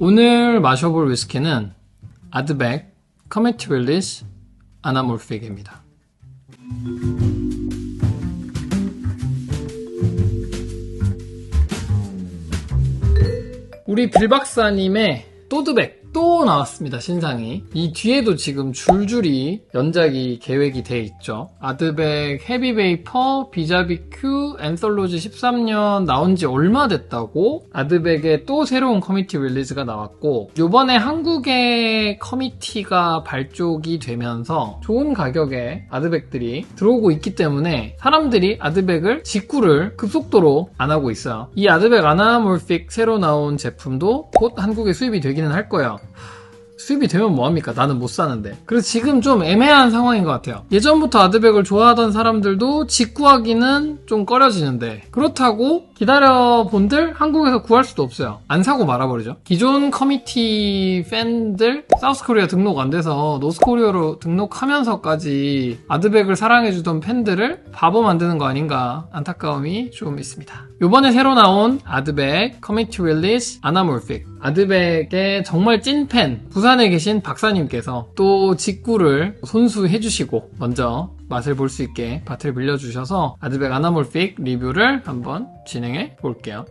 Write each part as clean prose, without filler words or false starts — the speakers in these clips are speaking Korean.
오늘 마셔볼 위스키는 아드백 커미티 릴리스 아나몰픽입니다. 우리 빌 박사님의 또드백 또 나왔습니다. 신상이. 이 뒤에도 지금 줄줄이 연작이 계획이 돼 있죠. 아드백 헤비베이퍼 비자비큐 앤솔로지 13년 나온 지 얼마 됐다고 아드백의 또 새로운 커미티 릴리즈가 나왔고, 요번에 한국의 커미티가 발족이 되면서 좋은 가격에 아드백들이 들어오고 있기 때문에 사람들이 아드백을 직구를 급속도로 안 하고 있어요. 이 아드백 아나몰픽 새로 나온 제품도 곧 한국에 수입이 되기는 할 거예요. 수입이 되면 뭐합니까? 나는 못 사는데. 그래서 지금 좀 애매한 상황인 것 같아요. 예전부터 아드백을 좋아하던 사람들도 직구하기는 좀 꺼려지는데, 그렇다고 기다려본들 한국에서 구할 수도 없어요. 안 사고 말아버리죠. 기존 커미티 팬들 사우스코리아 등록 안 돼서 노스코리아로 등록하면서까지 아드백을 사랑해주던 팬들을 바보 만드는 거 아닌가 안타까움이 좀 있습니다. 요번에 새로 나온 아드백 커미티 릴리스 아나몰픽, 아드백의 정말 찐팬 부산에 계신 박사님께서 또 직구를 손수해주시고 먼저 맛을 볼 수 있게 밭을 빌려주셔서 아드백 아나몰픽 리뷰를 한번 진행해 볼게요.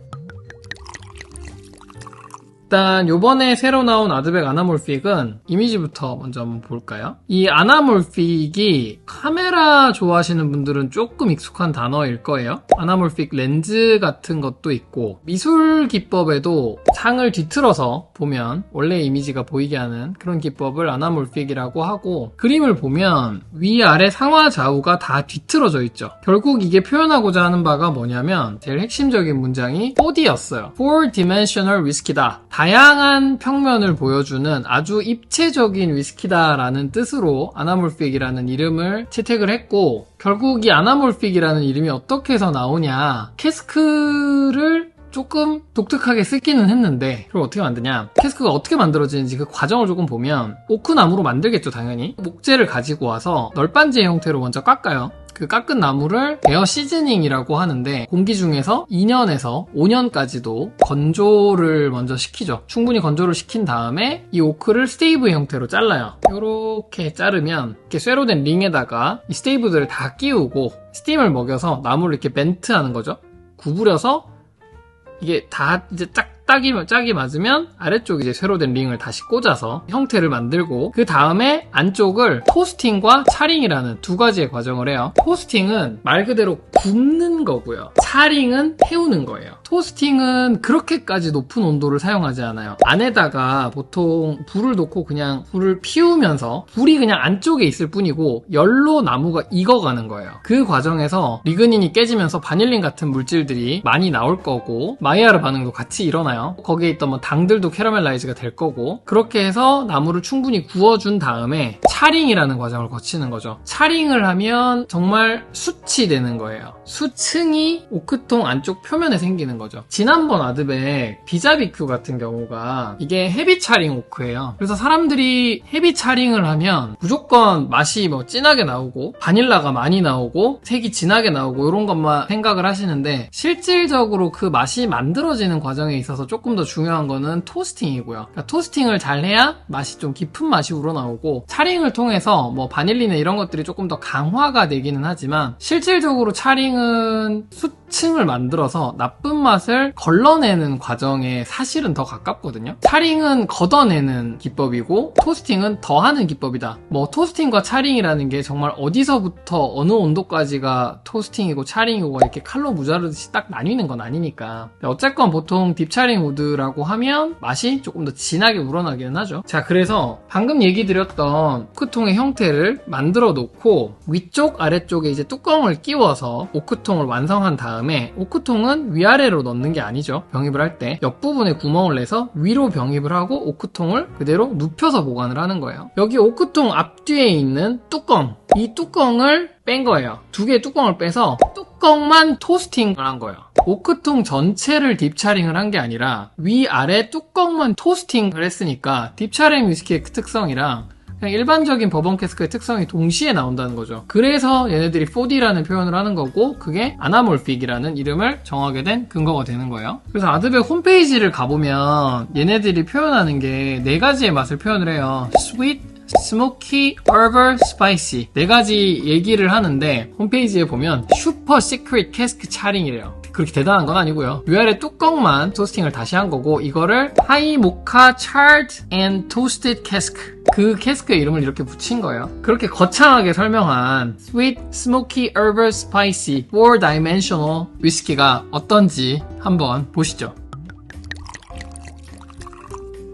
일단 요번에 새로 나온 아드백 아나몰픽은 이미지부터 먼저 한번 볼까요? 이 아나몰픽이 카메라 좋아하시는 분들은 조금 익숙한 단어일 거예요. 아나몰픽 렌즈 같은 것도 있고, 미술 기법에도 상을 뒤틀어서 보면 원래 이미지가 보이게 하는 그런 기법을 아나몰픽이라고 하고, 그림을 보면 위아래 상하 좌우가 다 뒤틀어져 있죠. 결국 이게 표현하고자 하는 바가 뭐냐면 제일 핵심적인 문장이 4D였어요. 4dimensional 위스키다. 다양한 평면을 보여주는 아주 입체적인 위스키다라는 뜻으로 아나몰픽이라는 이름을 채택을 했고, 결국 이 아나몰픽이라는 이름이 어떻게 해서 나오냐, 캐스크를 조금 독특하게 쓰기는 했는데, 그걸 어떻게 만드냐, 캐스크가 어떻게 만들어지는지 그 과정을 조금 보면 오크나무로 만들겠죠. 당연히 목재를 가지고 와서 널빤지의 형태로 먼저 깎아요. 그 깎은 나무를 에어 시즈닝이라고 하는데, 공기 중에서 2년에서 5년까지도 건조를 먼저 시키죠. 충분히 건조를 시킨 다음에 이 오크를 스테이브 형태로 잘라요. 이렇게 자르면 이렇게 쇠로 된 링에다가 이 스테이브들을 다 끼우고 스팀을 먹여서 나무를 이렇게 멘트하는 거죠. 구부려서 이게 다 이제 짝이 맞으면 아래쪽 이제 쇠로 된 링을 다시 꽂아서 형태를 만들고, 그 다음에 안쪽을 토스팅과 차링이라는 두 가지의 과정을 해요. 토스팅은 말 그대로 굽는 거고요. 차링은 태우는 거예요. 토스팅은 그렇게까지 높은 온도를 사용하지 않아요. 안에다가 보통 불을 놓고 그냥 불을 피우면서 불이 그냥 안쪽에 있을 뿐이고 열로 나무가 익어가는 거예요. 그 과정에서 리그닌이 깨지면서 바닐린 같은 물질들이 많이 나올 거고, 마이야르 반응도 같이 일어나요. 거기에 있던 뭐 당들도 캐러멜라이즈가 될 거고, 그렇게 해서 나무를 충분히 구워준 다음에 차링이라는 과정을 거치는 거죠. 차링을 하면 정말 숯이 되는 거예요. 숯층이 오크통 안쪽 표면에 생기는 거죠. 지난번 아드백 비자비큐 같은 경우가 이게 헤비 차링 오크예요. 그래서 사람들이 헤비 차링을 하면 무조건 맛이 뭐 진하게 나오고 바닐라가 많이 나오고 색이 진하게 나오고 이런 것만 생각을 하시는데, 실질적으로 그 맛이 만들어지는 과정에 있어서 조금 더 중요한 거는 토스팅이고요. 그러니까 토스팅을 잘 해야 맛이 좀 깊은 맛이 우러나오고, 차링을 통해서 뭐 바닐리나 이런 것들이 조금 더 강화가 되기는 하지만, 실질적으로 차링은 숯층을 만들어서 나쁜 맛을 걸러내는 과정에 사실은 더 가깝거든요. 차링은 걷어내는 기법이고 토스팅은 더하는 기법이다. 뭐 토스팅과 차링이라는 게 정말 어디서부터 어느 온도까지가 토스팅이고 차링이고 이렇게 칼로 무자르듯이 딱 나뉘는 건 아니니까. 어쨌건 보통 딥차링 우드라고 하면 맛이 조금 더 진하게 우러나기는 하죠. 자, 그래서 방금 얘기 드렸던 오크통의 형태를 만들어 놓고 위쪽 아래쪽에 이제 뚜껑을 끼워서 오크통을 완성한 다음에, 오크통은 위아래로 넣는 게 아니죠. 병입을 할 때 옆부분에 구멍을 내서 위로 병입을 하고 오크통을 그대로 눕혀서 보관을 하는 거예요. 여기 오크통 앞뒤에 있는 뚜껑, 이 뚜껑을 뺀 거예요. 두 개의 뚜껑을 빼서 뚜껑만 토스팅을 한 거예요. 오크통 전체를 딥차링을 한 게 아니라 위아래 뚜껑만 토스팅을 했으니까 딥차링 위스키의 특성이랑 그냥 일반적인 버번 캐스크의 특성이 동시에 나온다는 거죠. 그래서 얘네들이 4D라는 표현을 하는 거고 그게 아나몰픽이라는 이름을 정하게 된 근거가 되는 거예요. 그래서 아드백 홈페이지를 가보면 얘네들이 표현하는 게 4가지의 맛을 표현을 해요. sweet, 스모키, herb, spicy 4가지 얘기를 하는데 홈페이지에 보면 슈퍼 시크릿 캐스크 차링이래요. 그렇게 대단한 건 아니고요. 위아래 뚜껑만 토스팅을 다시 한 거고 이거를 하이 모카 charred and toasted cask 그 캐스크의 이름을 이렇게 붙인 거예요. 그렇게 거창하게 설명한 sweet, smoky, herb, spicy 4-dimensional 위스키가 어떤지 한번 보시죠.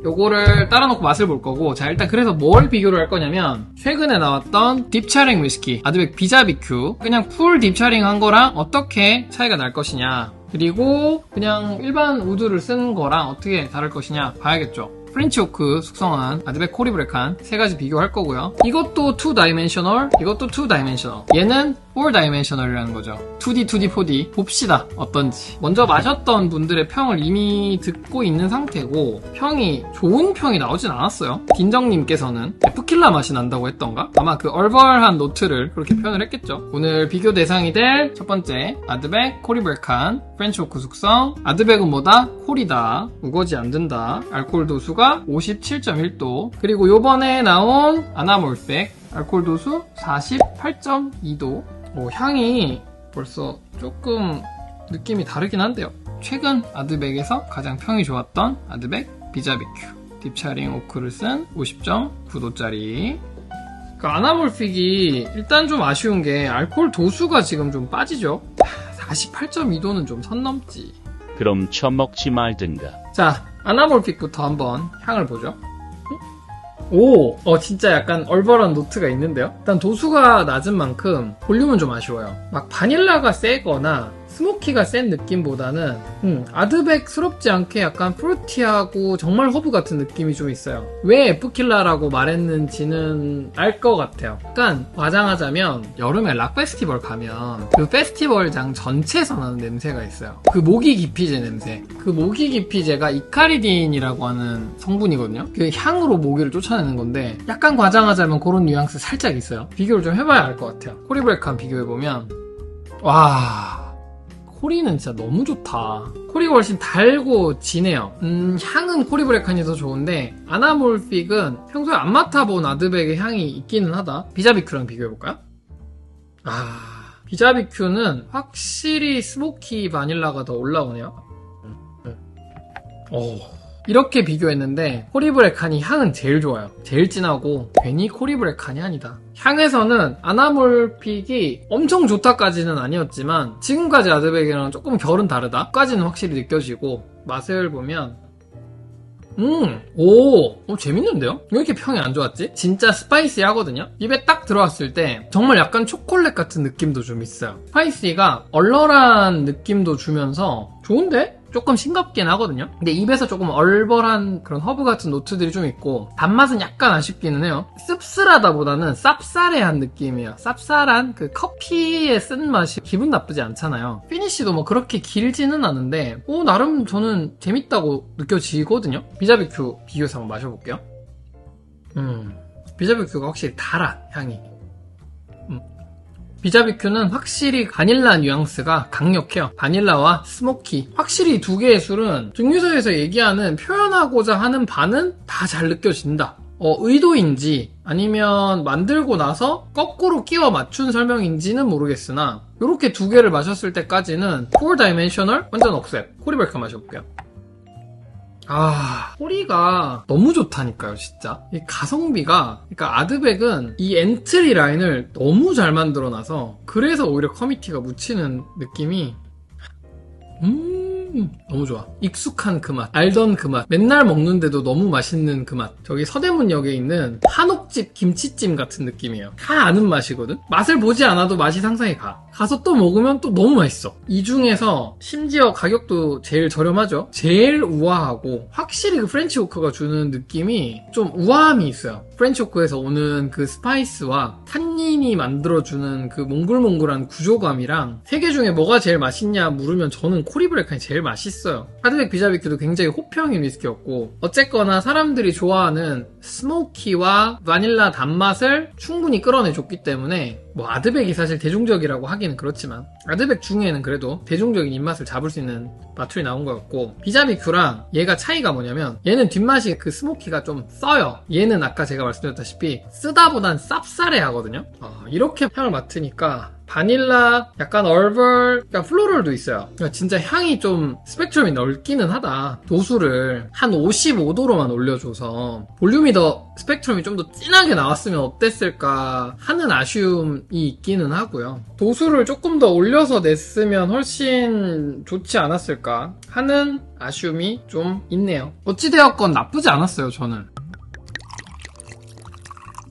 요거를 따라놓고 맛을 볼 거고 자 일단 그래서 뭘 비교를 할 거냐면 최근에 나왔던 딥차링 위스키 아드백 비자비큐 그냥 풀 딥차링 한 거랑 어떻게 차이가 날 것이냐 그리고 그냥 일반 우드를 쓴 거랑 어떻게 다를 것이냐 봐야겠죠. 프렌치 오크 숙성한 아드백 코리브레칸 3가지 비교할 거고요. 이것도 2다이멘셔널, 이것도 2다이멘셔널. 얘는 4다이멘셔널이라는 거죠. 2D, 2D, 4D. 봅시다. 어떤지. 먼저 마셨던 분들의 평을 이미 듣고 있는 상태고 평이 좋은 평이 나오진 않았어요. 딘정님께서는 에프킬라 맛이 난다고 했던가? 아마 그 얼벌한 노트를 그렇게 표현을 했겠죠. 오늘 비교 대상이 될 첫 번째 아드백 코리브레칸 프렌치 오크 숙성 아드백은 뭐다? 콜이다. 우거지 안 된다. 알코올 도수가 57.1도 그리고 요번에 나온 아나몰픽 알코올 도수 48.2도 향이 벌써 조금 느낌이 다르긴 한데요. 최근 아드백에서 가장 평이 좋았던 아드백 비자비큐 딥차링 오크를 쓴 50.9도짜리 그 아나몰픽이 일단 좀 아쉬운 게 알코올 도수가 지금 좀 빠지죠. 48.2도는 좀 선 넘지. 그럼 처먹지 말든가. 자 아나몰픽부터 한번 향을 보죠. 오! 진짜 약간 얼벌한 노트가 있는데요? 일단 도수가 낮은 만큼 볼륨은 좀 아쉬워요. 막 바닐라가 세거나 스모키가 센 느낌보다는 아드백스럽지 않게 약간 프루티하고 정말 허브 같은 느낌이 좀 있어요. 왜 에프킬라라고 말했는지는 알 것 같아요. 약간 과장하자면 여름에 락 페스티벌 가면 그 페스티벌장 전체에서 나는 냄새가 있어요. 그 모기 기피제 냄새. 그 모기 기피제가 이카리딘이라고 하는 성분이거든요. 그 향으로 모기를 쫓아내는 건데 약간 과장하자면 그런 뉘앙스 살짝 있어요. 비교를 좀 해봐야 알 것 같아요. 코리브레칸 비교해보면 와... 코리는 진짜 너무 좋다. 코리가 훨씬 달고 진해요. 향은 코리브레칸이 더 좋은데 아나몰픽은 평소에 안 맡아본 아드백의 향이 있기는 하다. 비자비큐랑 비교해볼까요? 비자비큐는 확실히 스모키 바닐라가 더 올라오네요. 이렇게 비교했는데 코리브레칸이 향은 제일 좋아요. 제일 진하고 괜히 코리브레칸이 아니다. 향에서는 아나몰픽이 엄청 좋다까지는 아니었지만 지금까지 아드백이랑 조금 결은 다르다 까지는 확실히 느껴지고 맛을 보면 재밌는데요? 왜 이렇게 평이 안 좋았지? 진짜 스파이시하거든요? 입에 딱 들어왔을 때 정말 약간 초콜릿 같은 느낌도 좀 있어요. 스파이시가 얼얼한 느낌도 주면서 좋은데? 조금 싱겁긴 하거든요. 근데 입에서 조금 얼벌한 그런 허브 같은 노트들이 좀 있고 단맛은 약간 아쉽기는 해요. 씁쓸하다보다는 쌉싸래한 느낌이에요. 쌉쌀한 그 커피의 쓴맛이 기분 나쁘지 않잖아요. 피니쉬도 뭐 그렇게 길지는 않은데 나름 저는 재밌다고 느껴지거든요. 비자비큐 비교해서 한번 마셔볼게요. 비자비큐가 확실히 달아 향이. 비자비큐는 확실히 바닐라 뉘앙스가 강력해요. 바닐라와 스모키. 확실히 두 개의 술은 증류서에서 얘기하는 표현하고자 하는 바는 다 잘 느껴진다. 의도인지 아니면 만들고 나서 거꾸로 끼워 맞춘 설명인지는 모르겠으나 이렇게 두 개를 마셨을 때까지는 4다이멘셔널 완전 억셉. 코리브레칸 마셔볼게요. 소리가 너무 좋다니까요, 진짜. 이 가성비가, 그러니까 아드백은 이 엔트리 라인을 너무 잘 만들어놔서 그래서 오히려 커미티가 묻히는 느낌이 너무 좋아. 익숙한 그 맛, 알던 그 맛, 맨날 먹는데도 너무 맛있는 그 맛. 저기 서대문역에 있는 한옥집 김치찜 같은 느낌이에요. 다 아는 맛이거든? 맛을 보지 않아도 맛이 상상이 가. 가서 또 먹으면 또 너무 맛있어. 이 중에서 심지어 가격도 제일 저렴하죠? 제일 우아하고 확실히 그 프렌치 오크가 주는 느낌이 좀 우아함이 있어요. 프렌치 오크에서 오는 그 스파이스와 탄닌이 만들어주는 그 몽글몽글한 구조감이랑 세 개 중에 뭐가 제일 맛있냐 물으면 저는 코리브레칸이 제일 맛있어요. 아드백 비자비큐도 굉장히 호평인 위스키였고, 어쨌거나 사람들이 좋아하는 스모키와 바닐라 단맛을 충분히 끌어내줬기 때문에 뭐 아드백이 사실 대중적이라고 하기는 그렇지만 아드백 중에는 그래도 대중적인 입맛을 잡을 수 있는 마툴이 나온 것 같고, 비자비큐랑 얘가 차이가 뭐냐면 얘는 뒷맛이 그 스모키가 좀 써요. 얘는 아까 제가 말씀드렸다시피 쓰다보단 쌉싸래 하거든요. 이렇게 향을 맡으니까 바닐라, 약간 얼벌, 약간 플로럴도 있어요. 그러니까 진짜 향이 좀 스펙트럼이 넓기는 하다. 도수를 한 55도로만 올려줘서 볼륨이 더 스펙트럼이 좀 더 진하게 나왔으면 어땠을까 하는 아쉬움이 있기는 하고요. 도수를 조금 더 올려서 냈으면 훨씬 좋지 않았을까 하는 아쉬움이 좀 있네요. 어찌되었건 나쁘지 않았어요, 저는.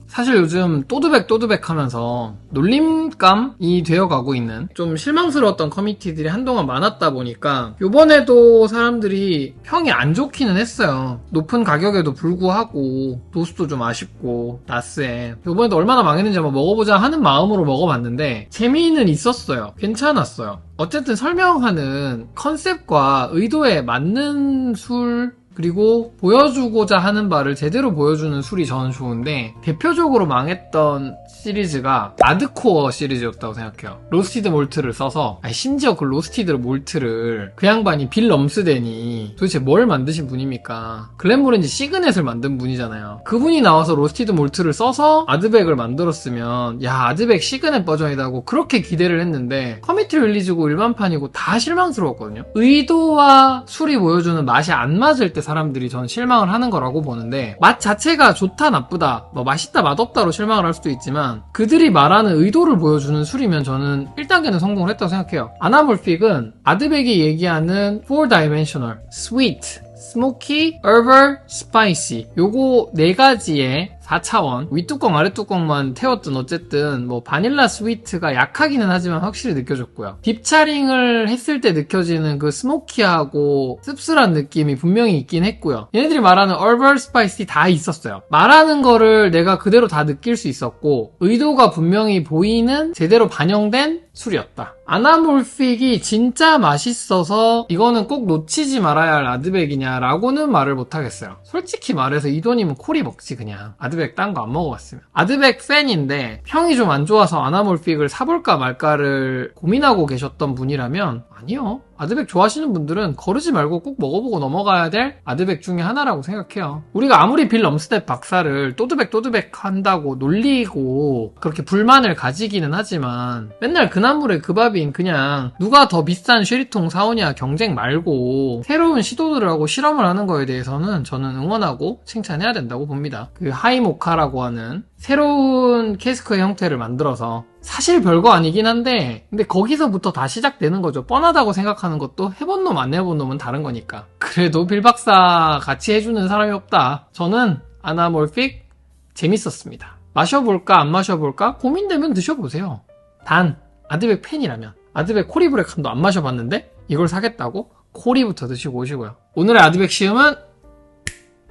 사실 요즘 또드백 하면서 놀림감이 되어가고 있는 좀 실망스러웠던 커뮤니티들이 한동안 많았다 보니까 요번에도 사람들이 평이 안 좋기는 했어요. 높은 가격에도 불구하고 도수도 좀 아쉽고 나스에 요번에도 얼마나 망했는지 한번 먹어보자 하는 마음으로 먹어봤는데 재미는 있었어요. 괜찮았어요. 어쨌든 설명하는 컨셉과 의도에 맞는 술, 그리고 보여주고자 하는 바를 제대로 보여주는 술이 저는 좋은데, 대표적으로 망했던 시리즈가 아드코어 시리즈였다고 생각해요. 로스티드 몰트를 써서, 심지어 그 로스티드 몰트를 그 양반이 빌 럼스덴이 도대체 뭘 만드신 분입니까? 글렌모렌지 시그넷을 만든 분이잖아요. 그분이 나와서 로스티드 몰트를 써서 아드백을 만들었으면 야, 아드백 시그넷 버전이다고 그렇게 기대를 했는데 커뮤니티 릴리즈고 일반판이고 다 실망스러웠거든요. 의도와 술이 보여주는 맛이 안 맞을 때 사람들이 전 실망을 하는 거라고 보는데, 맛 자체가 좋다 나쁘다, 뭐 맛있다 맛없다로 실망을 할 수도 있지만 그들이 말하는 의도를 보여주는 술이면 저는 1단계는 성공을 했다고 생각해요. 아나몰픽은 아드백이 얘기하는 4dimensional, sweet, smoky, herbal, spicy 요거 4가지의 4차원, 윗뚜껑 아랫뚜껑만 태웠든 어쨌든 뭐 바닐라 스위트가 약하기는 하지만 확실히 느껴졌고요. 딥차링을 했을 때 느껴지는 그 스모키하고 씁쓸한 느낌이 분명히 있긴 했고요. 얘네들이 말하는 얼벌 스파이시 다 있었어요. 말하는 거를 내가 그대로 다 느낄 수 있었고 의도가 분명히 보이는 제대로 반영된 술이었다. 아나몰픽이 진짜 맛있어서 이거는 꼭 놓치지 말아야 할 아드백이냐 라고는 말을 못하겠어요. 솔직히 말해서 이 돈이면 코리 먹지 그냥. 아드백 딴 거 안 먹어봤으면. 아드백 팬인데 평이 좀 안 좋아서 아나몰픽을 사볼까 말까를 고민하고 계셨던 분이라면 아니요. 아드백 좋아하시는 분들은 거르지 말고 꼭 먹어보고 넘어가야 될 아드백 중에 하나라고 생각해요. 우리가 아무리 빌 럼스텟 박사를 또드백 한다고 놀리고 그렇게 불만을 가지기는 하지만 맨날 그 나물에 그 밥인 그냥 누가 더 비싼 쉐리통 사오냐 경쟁 말고 새로운 시도들을 하고 실험을 하는 거에 대해서는 저는 응원하고 칭찬해야 된다고 봅니다. 그 하이모카라고 하는 새로운 캐스크의 형태를 만들어서 사실 별거 아니긴 한데 근데 거기서부터 다 시작되는 거죠. 뻔하다고 생각하는 것도 해본 놈 안 해본 놈은 다른 거니까. 그래도 빌박사 같이 해주는 사람이 없다. 저는 아나몰픽 재밌었습니다. 마셔볼까 안 마셔볼까 고민되면 드셔보세요. 단 아드백 팬이라면. 아드백 코리브레칸도 안 마셔봤는데 이걸 사겠다고? 코리부터 드시고 오시고요. 오늘의 아드백 시음은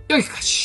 여기까지.